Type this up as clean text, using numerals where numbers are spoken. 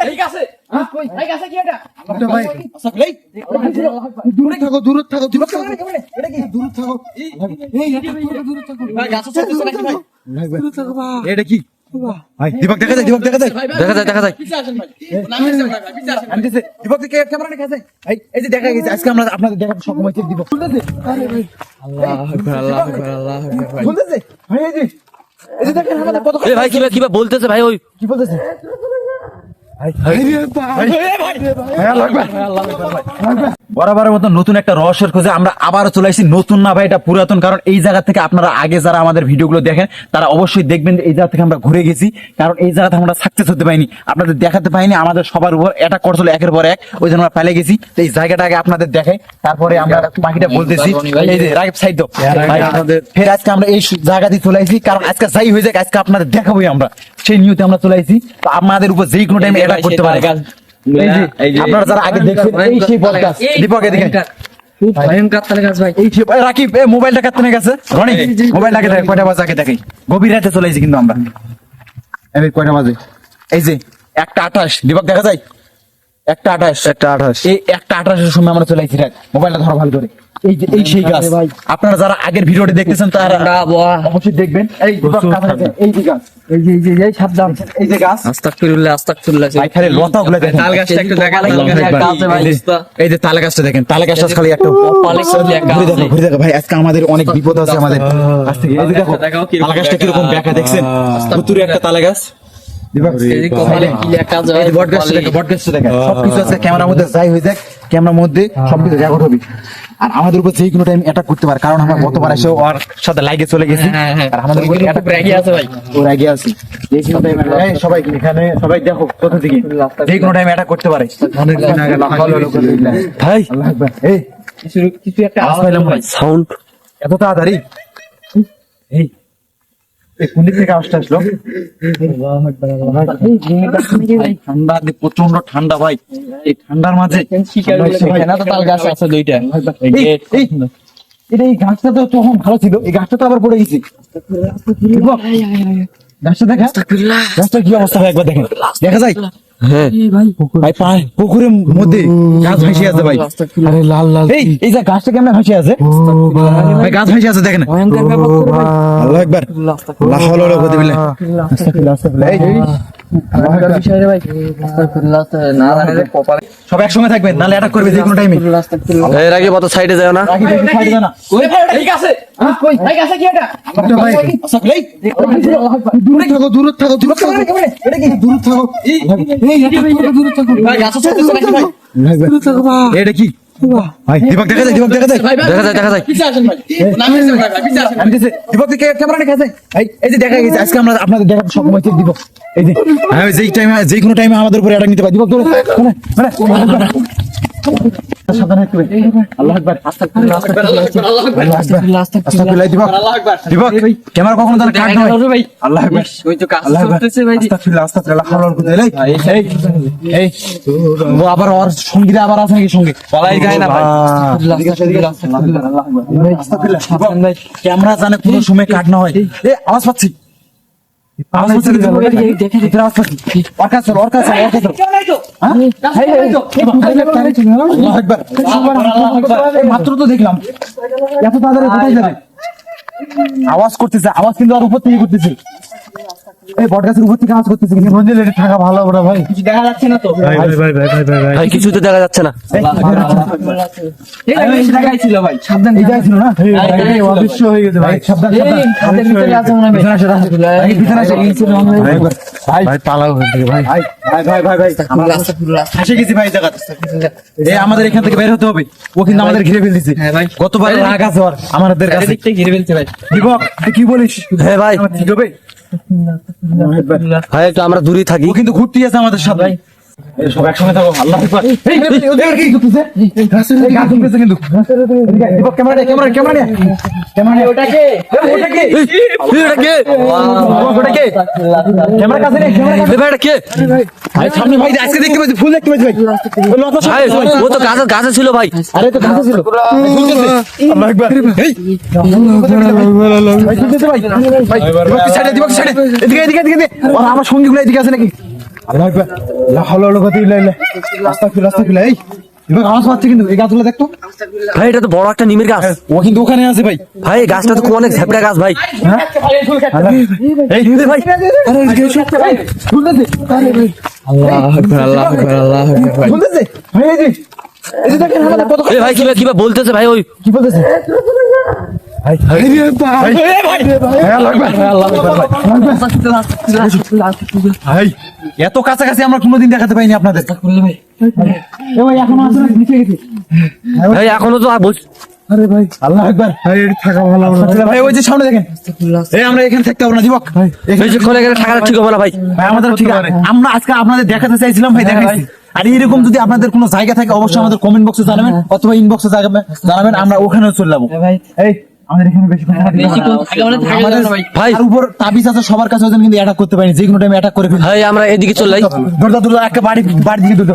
ঠিক আছে ভাই কাছে কি এটা ভাই দূরে থাকো দূরে থাকো দূরে থাকো এটা কি দূরে থাকো এই দূরে থাকো ভাই গাছ আছে নাকি ভাই দূরে থাকো ভাই এটা কি ভাই দীপক দেখা যায় দেখা যায় পিছে আসেন ভাই নামে আসেন ভাই পিছে আসেন আমি দিছে দীপক কে ক্যামেরা নিয়ে কাছে এই যে দেখা গেছে আজকে আমরা আপনাদের দেখার সক্ষম হয়েছে দীপক শুনতেছে আরে ভাই আল্লাহু আকবার শুনতেছে ভাই এই যে দেখেন আমাদের কত এ ভাই কিবা বলতেছে ভাই ওই কি বলতেছে বরাবরের মতো নতুন একটা রহস্যের খোঁজে আমরা আবারও চলে আসছি। নতুন না ভাই, এটা পুরাতন। কারণ এই জায়গা থেকে আপনারা আগে যারা আমাদের ভিডিওগুলো দেখেন তারা অবশ্যই দেখবেন এই জায়গা থেকে আমরা ঘুরে গেছি। কারণ এই জায়গাতে আমরা সাকসেস হতে পারিনি, আপনাদের দেখাতে পারিনি। আমাদের সবার উপর এটা করছিল একের পর এক, ওই জন্য আমরা ফেলে গেছি। তো এই জায়গাটা আগে আপনাদের দেখাই, তারপরে আমরা বাকিটা বলতেছি। এই যে রাগিব সাইদ ফের আজকে আমরা এই জায়গাতে চলে আসছি। কারণ আজকে যাই হয়ে যাক আজকে আপনাদের দেখাবোই, আমরা সেই নিয়তে আমরা চলে আসছি। তো আপনাদের উপর যেই কোনো টাইমে এটা করতে পারে। আপনারা যারা আগে দেখছেন এই সেই পডকাস্ট দীপক এদিকে ভয়ঙ্কর তালে গাছ ভাই এই রাকিব মোবাইলটা কাটতে নিয়ে গেছে রনি মোবাইলটাকে দেখ কয়টা বাজে আগে দেখাই। গভীর রাতে চলে আসছি কিন্তু আমরা এই কয়টা বাজে এই যে 1:28 দীপক দেখা যায় 1:28 এই 1:28 এর সময় আমরা চলে আসছি। মোবাইলটা ধরো ভালো করে। এই যে এই সেই গাছ আপনারা যারা আগের ভিডিওটি দেখতেছেন তারা অবশ্যই দেখবেন। এই দীপক কাছে এই যে গাছ এই যে সাবধান এই যে গাছ আস্তাগফিরুল্লাহ ভাই খালি লতাগুলো দেখেন। তাল গাছটা একটু দেখা এই যে তাল গাছটা দেখেন, তাল গাছটা খালি একটা ঘুরে দেখো ভাই। আজকে আমাদের অনেক বিপদ আছে আমাদের কাছ থেকে। এই যে দেখো তাল গাছটা কিরকম ব্যাকা দেখছেন, ভুতুরে একটা তাল গাছ। সবকিছু আছে ক্যামেরার মধ্যে, যাই হয়ে যাক ক্যামেরার মধ্যে সবকিছু রেকর্ড হবে। আর আমাদের উপর যে কোনো টাইম অ্যাটাক করতে পারে, কারণ আমরা গতবার এসে ওর সাথে লাইগে চলে গেছি। আর আমাদের উপর অ্যাটাক রেগে আছে ভাই, ও রেগে আছে। যে কোনো টাইম সবাই এখানে সবাই দেখো কোথা থেকে যে কোনো টাইম অ্যাটাক করতে পারে। অনেকদিন আগে ভাই আল্লাহু আকবার। এই কিছু একটা আওয়াজ পাইলাম ভাই, সাউন্ড এত তাড়াতাড়ি। এই কোন দিক থেকে আওয়াজটা আসলো? ঠান্ডা, প্রচন্ড ঠান্ডা ভাই। এই ঠান্ডার মাঝে তাল গাছ আছে দুইটা। এই গাছটা তো তখন ভালো ছিল, এই গাছটা তো আবার পড়ে গেছে। গাছটা দেখা, গাছটা কি অবস্থা ভাই একবার দেখেন, দেখা যায়? হ্যাঁ ভাই পুকুরের মধ্যে গাছ ভাসিয়ে আছে ভাই। আরে লাল এই যে গাছটা কেমন ভাসিয়ে আছে ভাই, গাছ ভাসিয়ে আছে দেখেন। আল্লাহু আকবার, লা হাওলা ওয়ালা কুওয়াতা বিল্লাহ। সব একসঙ্গে থাকবেন, নাহলে অ্যাটাক করবে যে কোনো টাইমে। এর আগে কত সাইডে যায় না ঠিক আছে ভাই কাছে কি এটা দূরে থাকো দূরে থাকো দূরে থাকো এটা কি দূরে থাকো ভাই গাছ আছে নাকি ভাই এটা কি ভাই দীপক দেখা যায় দেখা যায় পিছে আসেন ভাই নামে আসেন ভাই পিছে আসেন আমি দিছে দীপক কে ক্যামেরা নিয়ে কাছে এই যে দেখা গেছে আজকে আমরা আপনাদের দেখার সক্ষম হয়েছে দীপক। এই যে আমি যেই টাইমে যে কোনো টাইমে আমাদের উপরে অ্যাটাক নিতে পারি। দীপক ধরে সাবধানে থাকবে। আল্লাহু আকবার, আস্তাগফিরুল্লাহ, আস্তাগফিরুল্লাহ। দীপক ক্যামেরা কখনো তাহলে কাট না ভাই। আল্লাহু আকবার, ওই তো কাজ করতেছে ভাই। আস্তাগফিরুল্লাহ, আস্তাগফিরুল্লাহ, হাওলা ওয়ালা কুওয়াতা বিল্লাহ। এই ও আবার ওর সঙ্গীরা আবার আছে নাকি সঙ্গে বলাই যায় না ভাই। আস্তাগফিরুল্লাহ। ক্যামেরা জানে কোনো সময় কাট না হয়। এই আওয়াজ পাচ্ছি, আওয়াজ পাচ্ছি, দেখে আওয়াজ পাচ্ছি। ওর কাছে আল্লাহু আকবার, এই মাত্র তো দেখলাম, এত তাড়াতাড়ি কোথায় যাবে? আওয়াজ করতেছে, আওয়াজ কিন্তু আর উপর থেকে করতেছে। এই বটগাছের উপর থেকে আওয়াজ করতেছে, কিন্তু মন্দিরে থাকা ভালো বড় ভাই। কিছু দেখা যাচ্ছে না তো ভাই কিছু তো দেখা যাচ্ছে না। এই জায়গায় ছিল ভাই, সাবধান, এই জায়গায় ছিল না? এই অদৃশ্য হয়ে গেছে ভাই, সাবধান সাবধান। হাতের ভিতরে আছে মনে হয়। পিছনে আসো, পিছনে আসো। ভাই পালাও ভাই, ফাঁসে গেছি ভাই জায়গা। এই আমাদের এখান থেকে বের হতে হবে, ও কিন্তু আমাদের ঘিরে ফেলতেছে। গতবার রাগ আছে ওর আমাদের কাছে, ঘিরে ফেলছে ভাই। দীপক তুই কি বলিস? হ্যাঁ ভাই, ঠিক হবে? ভাই একটু আমরা দূরে থাকি। ও কিন্তু ঘুরতে আছে আমাদের সাথে। এই সব একসঙ্গে থাকো। আল্লাহু আকবার। এই ওদের কি করতেছে? এই গাছ উঠতেছে কিন্তু। দীপক ক্যামেরা নিয়ে ওটাকে ওটা কে ক্যামেরা কাছে নে, ভাই এটা কে ভাই সামনে ভাই আজকে দেখতে পাচ্ছি, ফুল দেখতে পাচ্ছি ভাই। ওই লতা সব- ভাই ও তো গাছে ছিল ভাই। আরে তো গাছে ছিল। আল্লাহু আকবার। এই ভাই শুনতেছে ভাই। ভাই দীপক সাইডে, এদিকে। ওর আমার সঙ্গীগুলো এদিকে আছে নাকি? আল্লাহু আকবার লা হাওলা ওয়ালা কুওয়াতা ইল্লা বিল্লাহ আস্তাগফিরুল্লাহ এই এবার আওয়াজ পাচ্ছে কিন্তু এই গাছগুলো দেখতো ভাই এটা তো বড় একটা নিমের গাছ ও কিন্তু ওখানে আছে ভাই ভাই এই গাছটা তো অনেক ঝাপড়া গাছ ভাই এই দে ভাই আরে শুনতেছে আরে ভাই আল্লাহ আকবার শুনতেছে ভাই এই যে দেখেন আমাদের কত এই ভাই কিবা বলতেছে ভাই ওই কি বলতেছে ভাই ভাই এত কাছাকাছি আমরা কোনোদিন দেখাতে পাইনি আপনাদের ভাই এখনো তো আরে ভাই আল্লাহ আকবার ভাই থাকা ভালো ভাই ওই যে সামনে দেখেন এই আমরা এখানে থাকতে পারবো না যুবক এই যে কোনে গেলে টাকাটা ঠিক হবে না ভাই ভাই আমাদের ঠিক আছে আমরা আজকে আপনাদের দেখাতে চাইছিলাম ভাই দেখাইছি আর এরকম যদি আপনাদের কোনো জায়গা থাকে অবশ্যই আমাদের কমেন্ট বক্সে জানাবেন অথবা ইনবক্সে জানাবেন আমরা ওখানেও চলে যাবো এই আমাদের এখানে বেশি ভাই আর উপর তাবিজ আছে সবার কাছে ওজন কিন্তু অ্যাটাক করতে পারিনি যে কোনো টাইমে অ্যাটাক করে ফেলি ভাই আমরা এদিকে চল যাই দরজা একটা বাড়ি দিকে দুটো